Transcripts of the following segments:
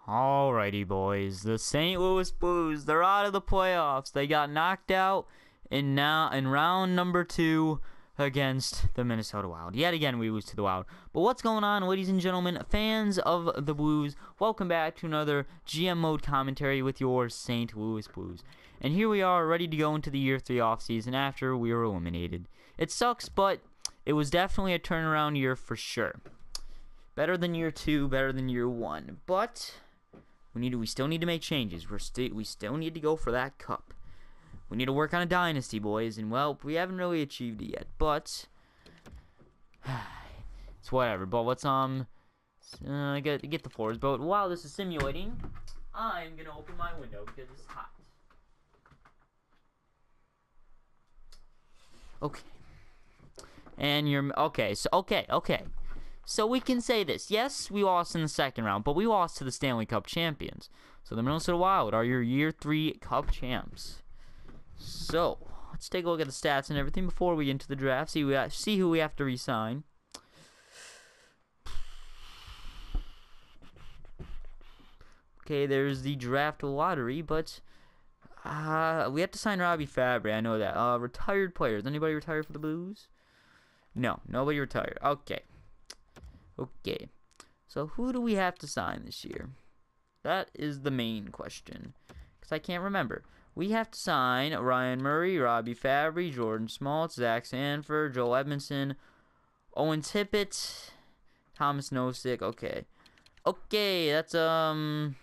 Alrighty, boys. The St. Louis Blues, they're out of the playoffs. They got knocked out in round number 2 against the Minnesota Wild. Yet again, we lose to the Wild. But what's going on, ladies and gentlemen, fans of the Blues? Welcome back to another GM Mode commentary with your St. Louis Blues. And here we are, ready to go into the Year 3 offseason after we were eliminated. It sucks, but it was definitely a turnaround year for sure. Better than Year 2, better than Year 1. But we still need to make changes. We still need to go for that cup. We need to work on a dynasty, boys, and well, we haven't really achieved it yet, but it's whatever. But let's get the floors. But while this is simulating, I'm gonna open my window because it's hot. Okay. And you're okay. So we can say this. Yes, we lost in the second round, but we lost to the Stanley Cup champions. So the Minnesota Wild are your Year 3 Cup champs. So let's take a look at the stats and everything before we get into the draft. See who we have to re-sign. Okay, there's the draft lottery, but we have to sign Robbie Fabry. I know that. Retired players. Anybody retired for the Blues? No, nobody retired. Okay. So who do we have to sign this year? That is the main question, because I can't remember. We have to sign Ryan Murray, Robbie Fabry, Jordan Schmaltz, Zach Sanford, Joel Edmondson, Owen Tippett, Thomas Nosek. Okay, that's a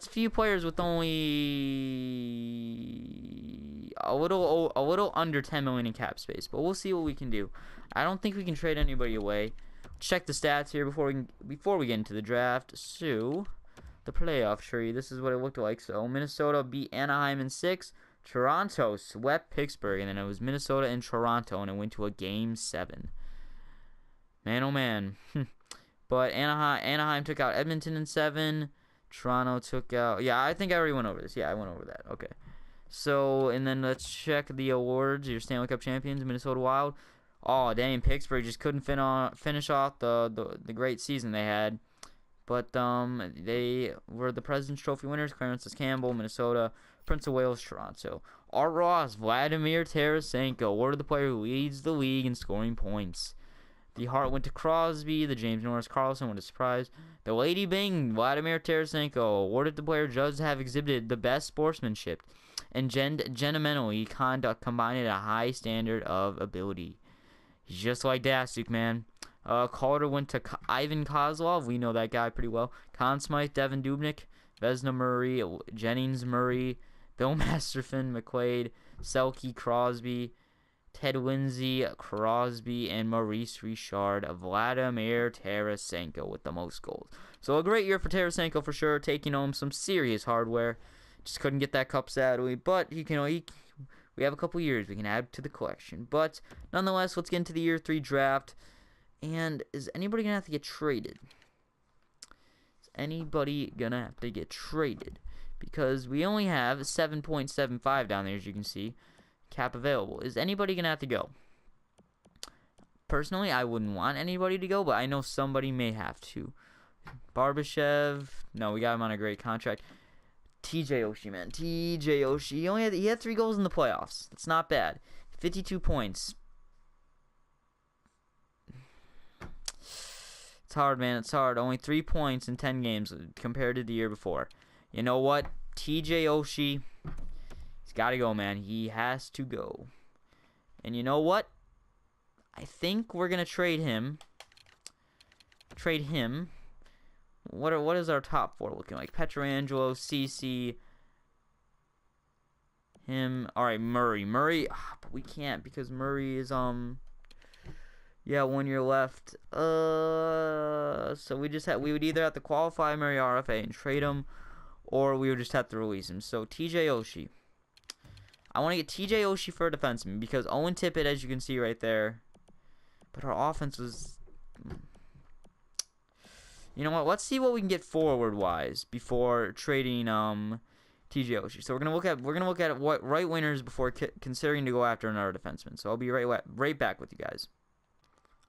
few players with only a little under 10 million in cap space, but we'll see what we can do. I don't think we can trade anybody away. Check the stats here before we get into the draft. So, the playoff tree, this is what it looked like. So, Minnesota beat Anaheim in 6. Toronto swept Pittsburgh, and then it was Minnesota and Toronto, and it went to a Game 7. Man, oh man. But Anaheim took out Edmonton in 7. Toronto took out... Yeah, I think I already went over this. Yeah, I went over that. Okay. So, and then let's check the awards. Your Stanley Cup champions, Minnesota Wild. Oh, dang, Pittsburgh just couldn't finish off the great season they had. But they were the President's Trophy winners. Clarence Campbell, Minnesota. Prince of Wales, Toronto. Art Ross, Vladimir Tarasenko, awarded the player who leads the league in scoring points. The Hart went to Crosby. The James Norris Carlson went to Surprise. The Lady Bing, Vladimir Tarasenko, awarded the player judged to have exhibited the best sportsmanship and gentlemanly conduct combined at a high standard of ability. He's just like Dasuk, man. Calder went to Ivan Kozlov. We know that guy pretty well. Conn Smythe, Devin Dubnyk, Vezina Murray, Jennings Murray, Bill Masterton, McQuaid, Selke, Crosby, Ted Lindsay, Crosby, and Maurice Richard. Vladimir Tarasenko with the most goals. So a great year for Tarasenko for sure, taking home some serious hardware. Just couldn't get that cup sadly, but we have a couple years we can add to the collection. But nonetheless, let's get into the Year 3 draft. And is anybody going to have to get traded? Because we only have 7.75 down there, as you can see. Cap available. Is anybody going to have to go? Personally, I wouldn't want anybody to go, but I know somebody may have to. Barbashev. No, we got him on a great contract. TJ Oshie, man. TJ Oshie. He had 3 goals in the playoffs. That's not bad. 52 points. It's hard, man. It's hard. Only 3 points in 10 games compared to the year before. You know what? TJ Oshie, he's got to go, man. He has to go. And you know what? I think we're going to trade him. What is our top 4 looking like? Pietrangelo, CC, him. All right, Murray. But we can't because Murray is 1 year left. So we would either have to qualify Murray RFA and trade him, or we would just have to release him. So TJ Oshie. I want to get TJ Oshie for a defenseman because Owen Tippett, as you can see right there. But our offense was... You know what? Let's see what we can get forward-wise before trading TJ Oshie. So we're gonna look at what right wingers before considering to go after another defenseman. So I'll be right back with you guys.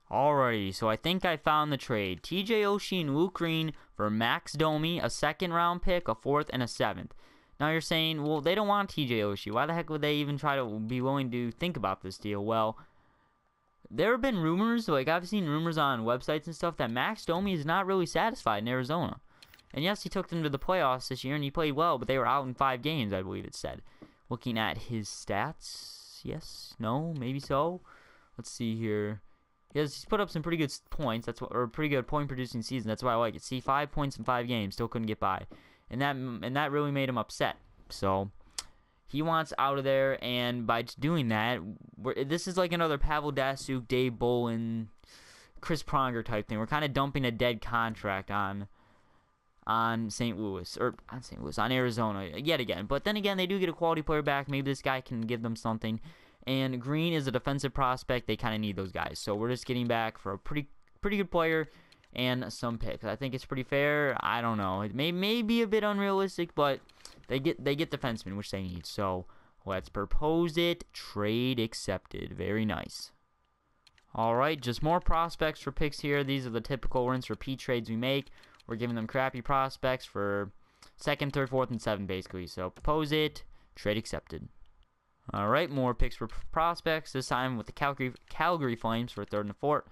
Alrighty, so I think I found the trade. TJ Oshie and Luke Green for Max Domi, a second-round pick, a fourth, and a seventh. Now you're saying, well, they don't want TJ Oshie. Why the heck would they even try to be willing to think about this deal? Well, there have been rumors, like I've seen rumors on websites and stuff, that Max Domi is not really satisfied in Arizona. And yes, he took them to the playoffs this year, and he played well, but they were out in 5 games, I believe it said. Looking at his stats, yes, no, maybe so. Let's see here. He's put up some pretty good points. Or a pretty good point-producing season. That's why I like it. See, 5 points in 5 games, still couldn't get by, and that really made him upset. So he wants out of there, and by doing that, this is like another Pavel Datsyuk, Dave Bolin, Chris Pronger type thing. We're kind of dumping a dead contract on St. Louis, or on Arizona yet again. But then again, they do get a quality player back. Maybe this guy can give them something. And Green is a defensive prospect. They kind of need those guys. So we're just getting back for a pretty good player and some picks. I think it's pretty fair. I don't know. It may be a bit unrealistic, but they get defensemen, which they need. So let's propose it. Trade accepted. Very nice. All right, just more prospects for picks here. These are the typical rinse repeat trades we make. We're giving them crappy prospects for second, third, fourth, and seventh, basically. So propose it. Trade accepted. All right, more picks for prospects. This time with the Calgary Flames for third and fourth.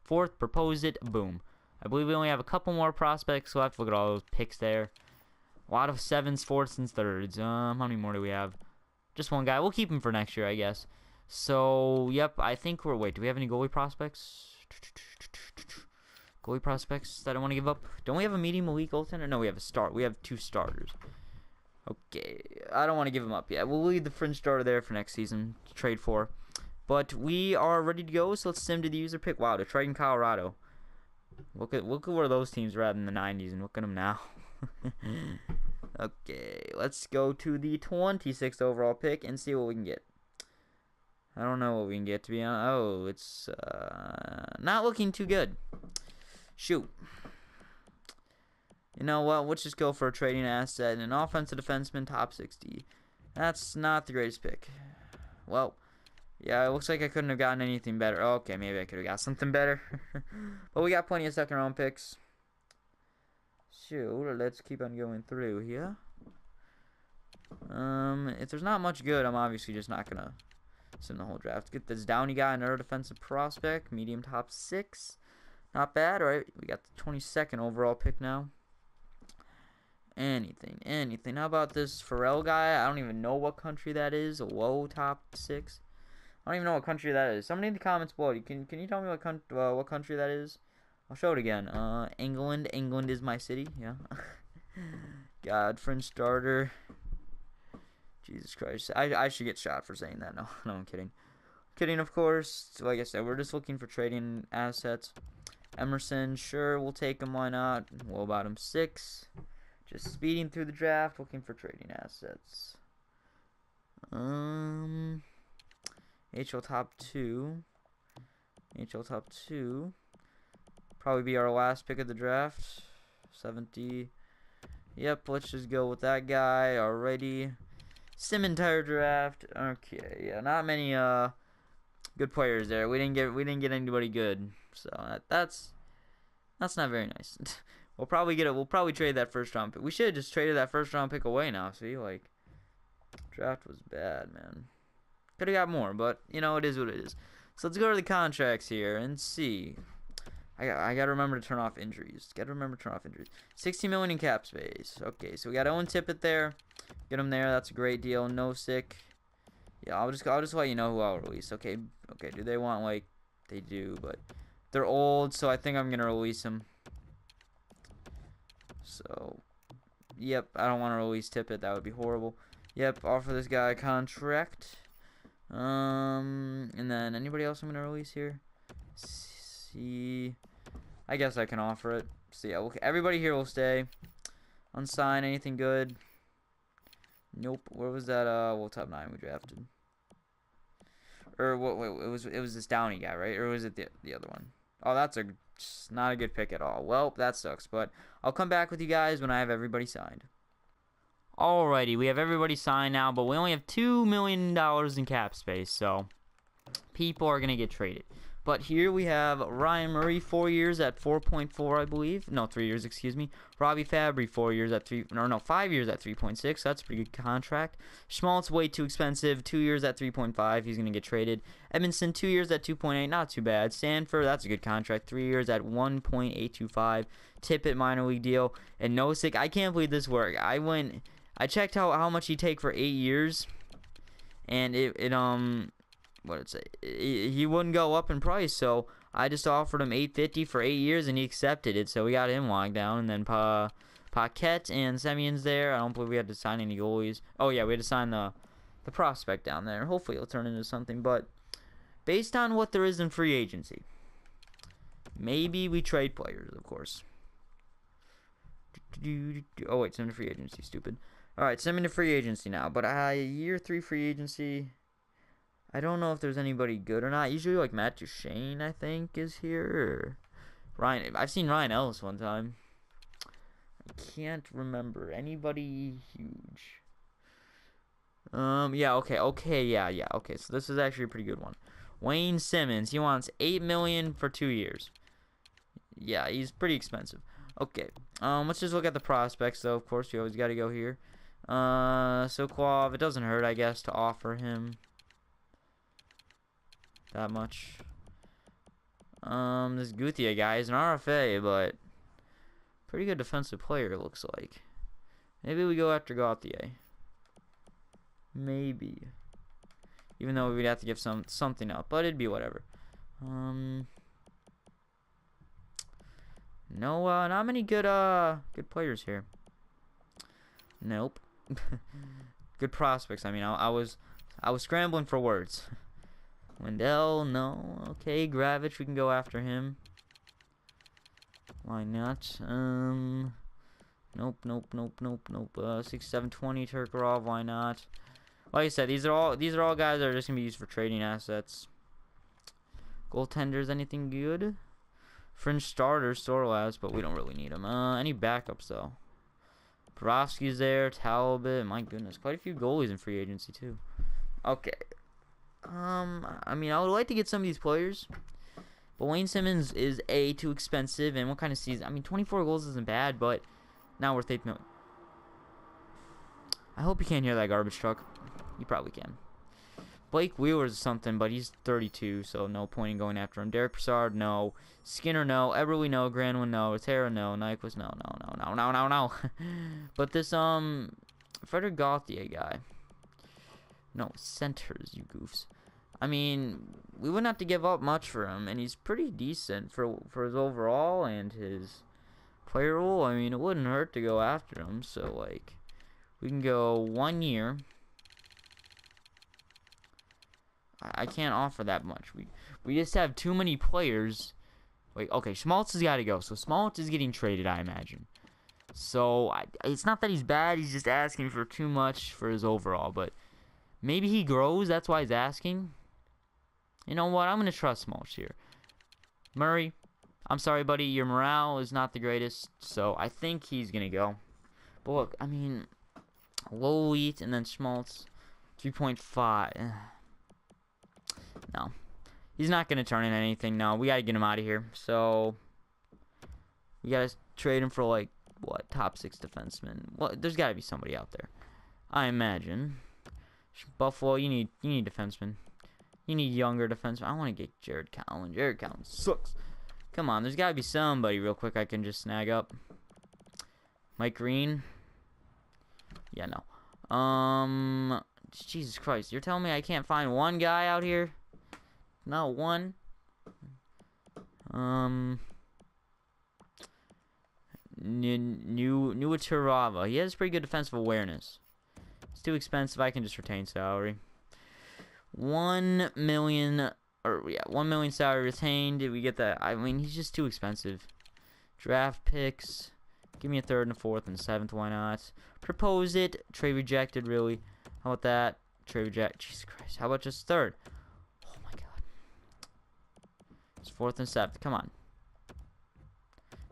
Fourth, propose it. Boom. I believe we only have a couple more prospects left. Look at all those picks there. A lot of sevens, fourths, and thirds. How many more do we have? Just one guy. We'll keep him for next year, I guess. So, yep, I think we're... Wait, do we have any goalie prospects? Goalie prospects that I want to give up? Don't we have a medium elite goaltender? No, we have a start. We have 2 starters. Okay, I don't want to give him up yet. We'll leave the fringe starter there for next season to trade for. But we are ready to go, so let's sim to the user pick. Wow, Detroit and Colorado. Look at where those teams were at in the 90s, and look at them now. Okay, let's go to the 26th overall pick and see what we can get. I don't know what we can get, to be honest. Oh, it's not looking too good. Shoot. You know what? Let's just go for a trading asset and an offensive defenseman, top 60. That's not the greatest pick. Well, yeah, it looks like I couldn't have gotten anything better. Okay, maybe I could have got something better. But we got plenty of second-round picks. So, let's keep on going through here. If there's not much good, I'm obviously just not going to sim the whole draft. Let's get this Downey guy, another defensive prospect, medium top 6. Not bad, right? We got the 22nd overall pick now. Anything. How about this Pharrell guy? I don't even know what country that is. A low top 6. I don't even know what country that is. Somebody in the comments below. Can you tell me what country that is? I'll show it again. England. England is my city. Yeah. God, fringe starter. Jesus Christ. I should get shot for saying that. No, I'm kidding. Kidding, of course. Like I said, we're just looking for trading assets. Emerson, sure, we'll take him. Why not? What about him? 6. Just speeding through the draft, looking for trading assets. HL top 2. HL top 2. Probably be our last pick of the draft. 70. Yep, let's just go with that guy already. Sim entire draft. Okay, yeah, not many good players there. We didn't get anybody good. So that's not very nice. We'll probably trade that first round pick. We should have just traded that first round pick away now. See, like, draft was bad, man. Could have got more, but you know, it is what it is. So let's go to the contracts here and see. I gotta remember to turn off injuries. 60 million in cap space. Okay, so we got Owen Tippett there. Get him there. That's a great deal. No sick. Yeah, I'll just let you know who I'll release. Okay. Do they want, like, they do, but they're old, so I think I'm gonna release them. So, yep, I don't want to release Tippett. That would be horrible. Yep, offer this guy a contract. And then anybody else I'm gonna release here? See, I guess I can offer it. So yeah, everybody here will stay. Unsign anything good? Nope. Where was that? Well, top 9 we drafted. Or what? Wait, it was this Downey guy, right? Or was it the other one? Oh, that's not a good pick at all. Well, that sucks, but I'll come back with you guys when I have everybody signed. Alrighty, we have everybody signed now, but we only have $2 million in cap space, so people are going to get traded. But here we have Ryan Murray, 4 years at 4.4, I believe. No, 3 years, excuse me. Robbie Fabry, 4 years at 5 years at 3.6. That's a pretty good contract. Schmaltz, way too expensive. 2 years at 3.5. He's gonna get traded. Edmondson, 2 years at 2.8. Not too bad. Sanford, that's a good contract. 3 years at 1.825. Tippett, minor league deal. And Nosek, I can't believe this worked. I checked how much he'd take for 8 years, and what did it say? He wouldn't go up in price, so I just offered him $850 for 8 years, and he accepted it. So we got him locked down, and then Paquette and Semyon's there. I don't believe we had to sign any goalies. Oh yeah, we had to sign the prospect down there. Hopefully it'll turn into something. But based on what there is in free agency, maybe we trade players, of course. Oh wait, send to free agency. Stupid. All right, send me to free agency now. But year 3 free agency, I don't know if there's anybody good or not. Usually, like, Matt Duchene, I think, is here. Or Ryan. I've seen Ryan Ellis one time. I can't remember anybody huge. Yeah, okay, yeah. Okay, so this is actually a pretty good one. Wayne Simmons. He wants $8 million for 2 years. Yeah, he's pretty expensive. Okay, let's just look at the prospects, though. Of course, you always got to go here. Sokolov, it doesn't hurt, I guess, to offer him that much. This Guthia guy is an RFA, but pretty good defensive player, it looks like. Maybe we go after Gauthier. Maybe. Even though we'd have to give something up, but it'd be whatever. No, not many good players here. Nope. Good prospects. I mean, I was scrambling for words. Wendell, no. Okay, Gravich, we can go after him. Why not? Nope. 6720 Turkarov, why not? Like I said, these are all guys that are just gonna be used for trading assets. Goaltenders, anything good? Fringe starters, Storlaz, but we don't really need them. Any backups though? Borowski's there, Talbot. My goodness, quite a few goalies in free agency too. Okay. I mean, I would like to get some of these players, but Wayne Simmons is too expensive. And what kind of season? I mean, 24 goals isn't bad, but not worth $8 million. I hope you can't hear that garbage truck. You probably can. Blake Wheeler's something, but he's 32, so no point in going after him. Derek Brassard, no. Skinner, no. Eberle, no. Granlund, no. Terra, no. Nyquist, no. But this, Frederick Gauthier guy. No, centers, you goofs. I mean, we wouldn't have to give up much for him, and he's pretty decent for his overall and his player role. I mean, it wouldn't hurt to go after him, so, like, we can go 1 year. I can't offer that much. We just have too many players. Wait, okay, Schmaltz has got to go. So Schmaltz is getting traded, I imagine. So it's not that he's bad. He's just asking for too much for his overall. But maybe he grows. That's why he's asking. You know what? I'm going to trust Schmaltz here. Murray, I'm sorry, buddy. Your morale is not the greatest. So I think he's going to go. But look, I mean, low wheat and then Schmaltz, 3.5. No. He's not going to turn in anything. No, we got to get him out of here. So, we got to trade him for, like, what, top 6 defenseman. Well, there's got to be somebody out there, I imagine. Buffalo, you need defensemen. You need younger defensemen. I want to get Jared Cowan. Jared Cowan sucks. Come on, there's got to be somebody real quick I can just snag up. Mike Green. Yeah, no. Jesus Christ, you're telling me I can't find one guy out here? Not one. Nuatarava. He has pretty good defensive awareness. It's too expensive. I can just retain salary. 1 million, or yeah, 1 million salary retained. Did we get that? I mean, he's just too expensive. Draft picks. Give me a 3rd and a 4th and a 7th. Why not? Propose it. Trade rejected. Really? How about that? Trade reject. Jesus Christ. How about just 3rd? Oh my God. It's 4th and 7th. Come on.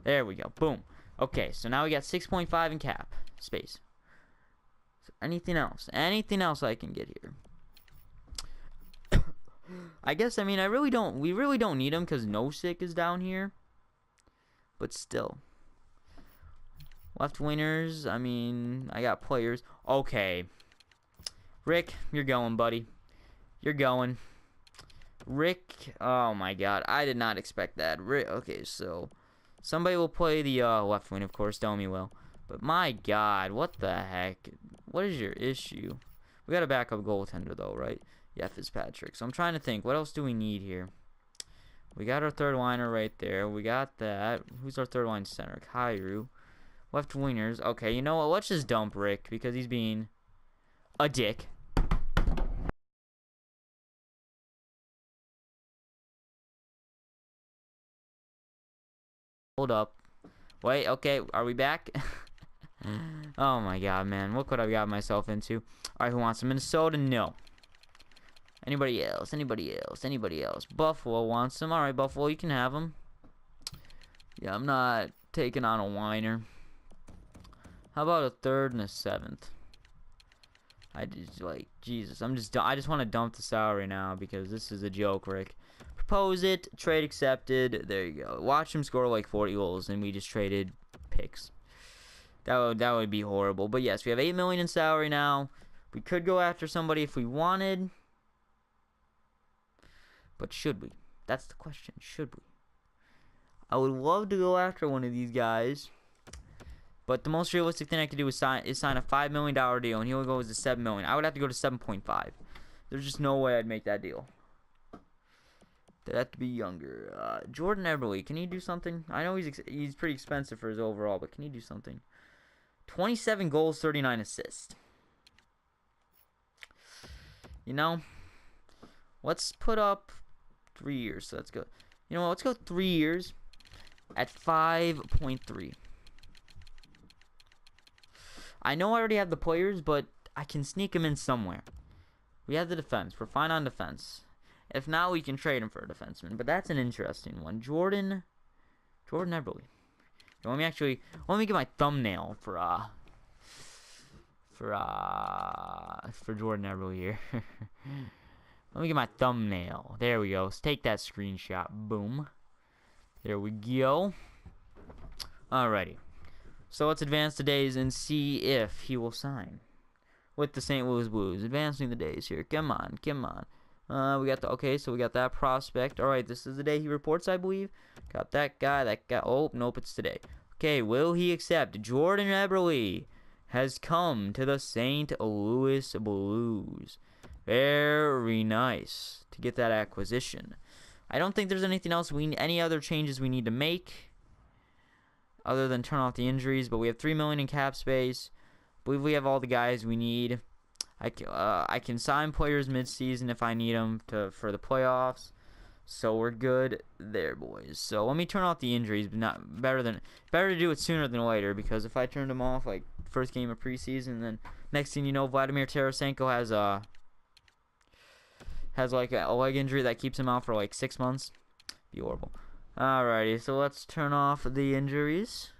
There we go. Boom. Okay, so now we got 6.5 in cap space. So anything else? Anything else I can get here? I guess, I mean, we really don't need him because Nosik is down here. But still. Left wingers, I mean, I got players. Okay. Rick, you're going, buddy. You're going. Rick, oh my god, I did not expect that. Rick, okay, so somebody will play the left wing, of course, Domi will. But my god, what the heck? What is your issue? We got a backup goaltender, though, right? Yeah, Fitzpatrick. So I'm trying to think, what else do we need here? We got our third liner right there. We got that. Who's our third line center? Kairu. Left wingers. Okay, you know what? Let's just dump Rick because he's being a dick. Hold up. Wait, okay. Are we back? Oh my god, man. Look what I've got myself into. Alright, who wants some Minnesota? No. Anybody else? Anybody else? Anybody else? Buffalo wants them. Alright, Buffalo, you can have them. Yeah, I'm not taking on a whiner. How about a third and a seventh? I just, like, Jesus. I just want to dump the salary now because this is a joke, Rick. Propose it. Trade accepted. There you go. Watch him score like 40 goals and we just traded picks. That would be horrible. But yes, we have $8 million in salary now. We could go after somebody if we wanted. But should we? That's the question. Should we? I would love to go after one of these guys. But the most realistic thing I could do is sign a $5 million deal, and he only goes to $7 million. I would have to go to 7.5. There's just no way I'd make that deal. They'd have to be younger. Jordan Eberle, can he do something? I know he's pretty expensive for his overall, but can he do something? 27 goals, 39 assists. You know, let's put up 3 years. So let's go. You know what? Let's go 3 years at 5.3. I know I already have the players, but I can sneak them in somewhere. We have the defense. We're fine on defense. If not, we can trade him for a defenseman. But that's an interesting one. Jordan Eberle. Let me get my thumbnail for Jordan Eberle here. Let me get my thumbnail. There we go. Let's take that screenshot. Boom. There we go. Alrighty. So let's advance the days and see if he will sign with the St. Louis Blues. Advancing the days here. Come on. Come on. We got so we got that prospect. Alright, this is the day he reports, I believe. Got that guy. Oh, nope, it's today. Okay, will he accept? Jordan Eberle has come to the St. Louis Blues. Very nice to get that acquisition. I don't think there's anything else any other changes we need to make other than turn off the injuries, but we have $3 million in cap space. I believe we have all the guys we need. I can sign players mid-season if I need them for the playoffs. So we're good there, boys. So let me turn off the injuries, but better to do it sooner than later, because if I turned them off like first game of preseason, then next thing you know, Vladimir Tarasenko has like a leg injury that keeps him out for like 6 months. Be horrible. Alrighty, so let's turn off the injuries.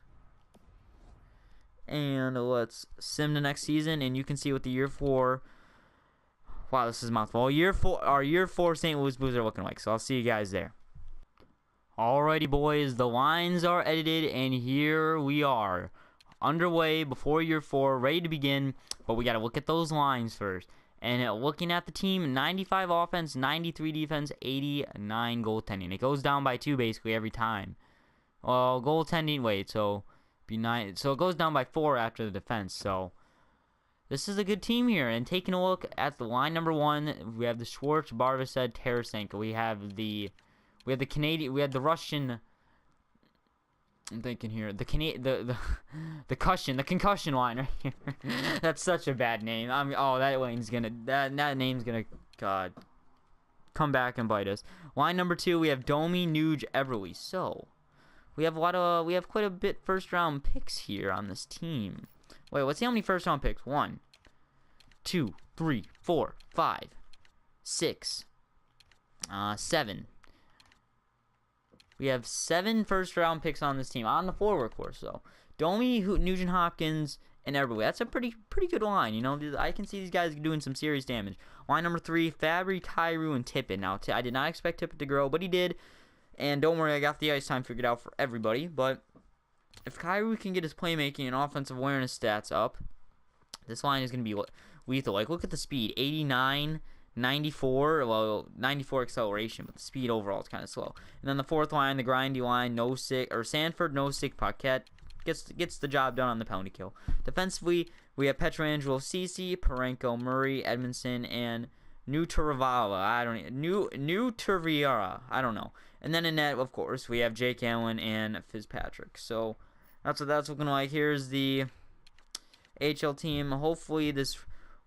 And let's sim to next season, and you can see what the year 4. Wow, this is mouthful. Our year 4 St. Louis Blues are looking like. So I'll see you guys there. Alrighty, boys, the lines are edited, and here we are, underway before year 4, ready to begin. But we gotta look at those lines first. And looking at the team, 95 offense, 93 defense, 89 goaltending. It goes down by 2 basically every time. Well, goaltending. Wait, so. So it goes down by 4 after the defense. So this is a good team here. And taking a look at the line number 1, we have the Schwartz, Barbashev, Tarasenko. We have the Canadian. We have the Russian. I'm thinking here the concussion line right here. That's such a bad name. That name's gonna God come back and bite us. Line number 2, we have Domi, Nuge, Eberle. So. We have quite a bit first round picks here on this team. Wait, let's see how many first round picks. 1, 2, 3, 4, 5, 6, 7. We have 7 first round picks on this team on the forward course. So Domi, Nugent Hopkins, and everywhere. That's a pretty good line. You know, I can see these guys doing some serious damage. Line number 3, Fabry, Kyrou, and Tippett. Now, I did not expect Tippett to grow, but he did. And don't worry, I got the ice time figured out for everybody. But if Kyrou can get his playmaking and offensive awareness stats up, this line is going to be lethal. Like, look at the speed. 89, 94. Well, 94 acceleration, but the speed overall is kind of slow. And then the 4th line, the grindy line, Sanford, Nosek, Paquette. Gets the job done on the penalty kill. Defensively, we have Pietrangelo, Ceci, Parenko, Murray, Edmondson, and Nutravala. Nutraviera. I don't know. And then in net, of course, we have Jake Allen and Fitzpatrick. So that's what that's looking like. Here's the HL team. Hopefully this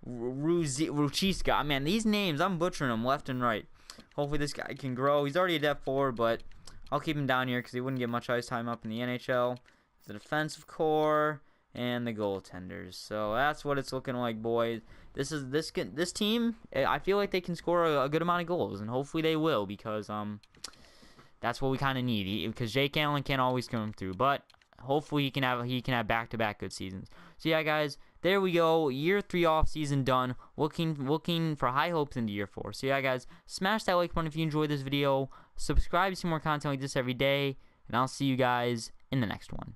Ruchiska. Man, these names, I'm butchering them left and right. Hopefully this guy can grow. He's already a depth forward, but I'll keep him down here because he wouldn't get much ice time up in the NHL. The defensive core and the goaltenders. So that's what it's looking like, boys. This team, I feel like they can score a good amount of goals, and hopefully they will, because that's what we kind of need. Because Jake Allen can't always come through, but hopefully he can have back-to-back good seasons. So yeah, guys, there we go. Year 3 off season done. Looking for high hopes into year 4. So yeah, guys, smash that like button if you enjoyed this video. Subscribe to see more content like this every day, and I'll see you guys in the next one.